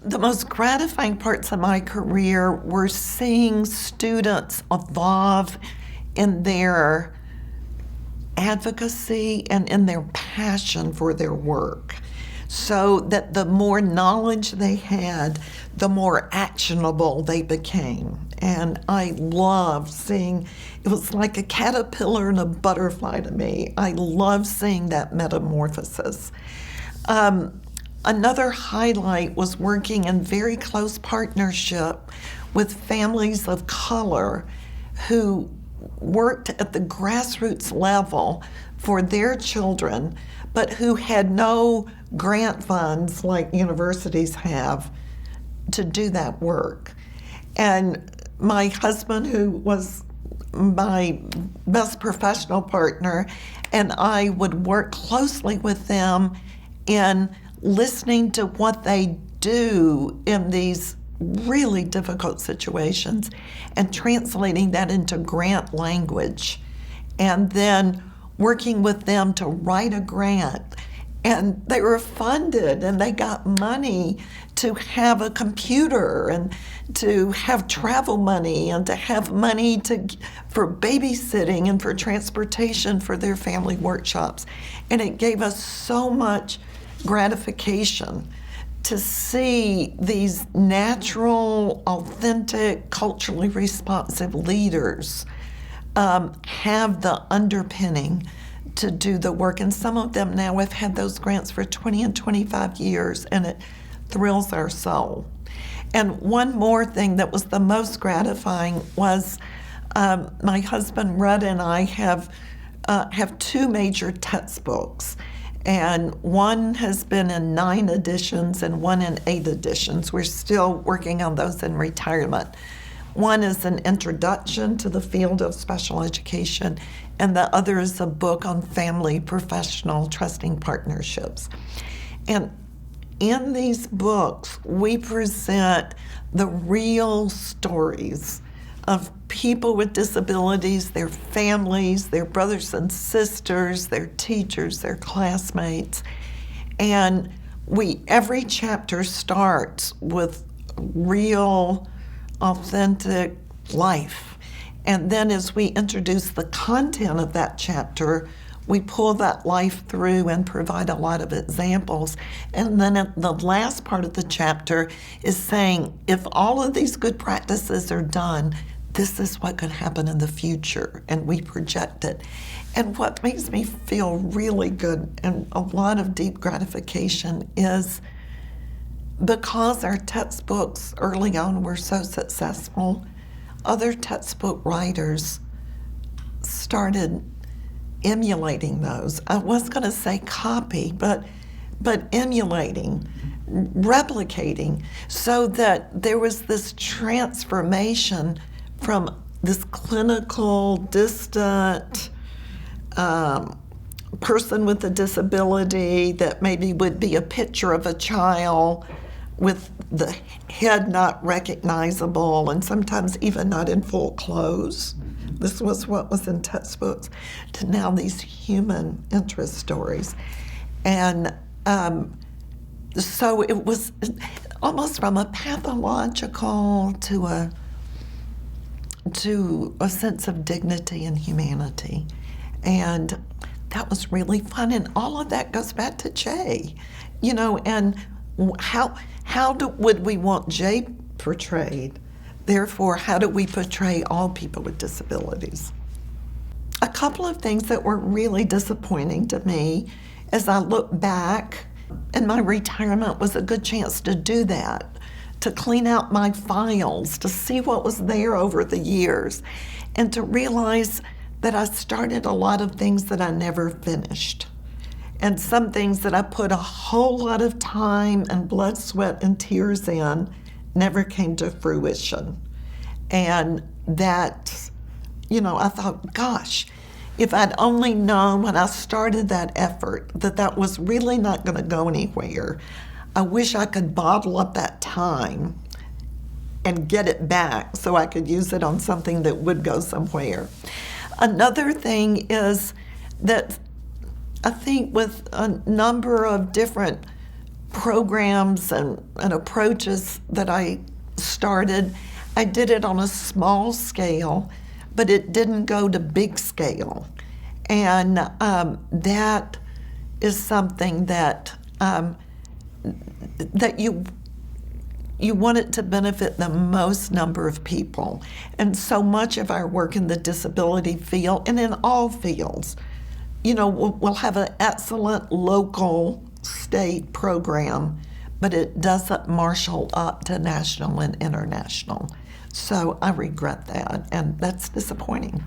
The most gratifying parts of my career were seeing students evolve in their advocacy and in their passion for their work, so that the more knowledge they had, the more actionable they became. And I loved seeing, it was like a caterpillar and a butterfly to me. I loved seeing that metamorphosis. Another highlight was working in very close partnership with families of color who worked at the grassroots level for their children, but who had no grant funds like universities have to do that work. And my husband, who was my best professional partner, and I would work closely with them in listening to what they do in these really difficult situations and translating that into grant language, and then working with them to write a grant. And they were funded and they got money to have a computer and to have travel money and to have money for babysitting and for transportation for their family workshops. And it gave us so much gratification to see these natural, authentic, culturally responsive leaders have the underpinning to do the work. And some of them now have had those grants for 20 and 25 years, and it thrills our soul. And one more thing that was the most gratifying was my husband Rudd and I have 2 major textbooks. And one has been in 9 editions and one in 8 editions. We're still working on those in retirement. One is an introduction to the field of special education, and the other is a book on family, professional, trusting partnerships. And in these books, we present the real stories of people with disabilities, their families, their brothers and sisters, their teachers, their classmates. And every chapter starts with real, authentic life. And then as we introduce the content of that chapter, we pull that life through and provide a lot of examples. And then at the last part of the chapter is saying, if all of these good practices are done, this is what could happen in the future, and we project it. And what makes me feel really good and a lot of deep gratification is because our textbooks early on were so successful, other textbook writers started emulating those. I was going to say copy, but emulating, replicating, so that there was this transformation from this clinical, distant person with a disability that maybe would be a picture of a child with the head not recognizable and sometimes even not in full clothes. This was what was in textbooks, to now these human interest stories. And so it was almost from a pathological to a sense of dignity and humanity. And that was really fun. And all of that goes back to Jay, and would we want Jay portrayed? Therefore, how do we portray all people with disabilities? A couple of things that were really disappointing to me as I look back, and my retirement was a good chance to do that, to clean out my files, to see what was there over the years, and to realize that I started a lot of things that I never finished. And some things that I put a whole lot of time and blood, sweat, and tears in never came to fruition. And that, I thought, gosh, if I'd only known when I started that effort that was really not going to go anywhere, I wish I could bottle up that time and get it back so I could use it on something that would go somewhere. Another thing is that I think with a number of different programs and approaches that I started, I did it on a small scale, but it didn't go to big scale. And that is something that that you want it to benefit the most number of people. And so much of our work in the disability field, and in all fields, we'll have an excellent local, state program, but it doesn't marshal up to national and international. So I regret that, and that's disappointing.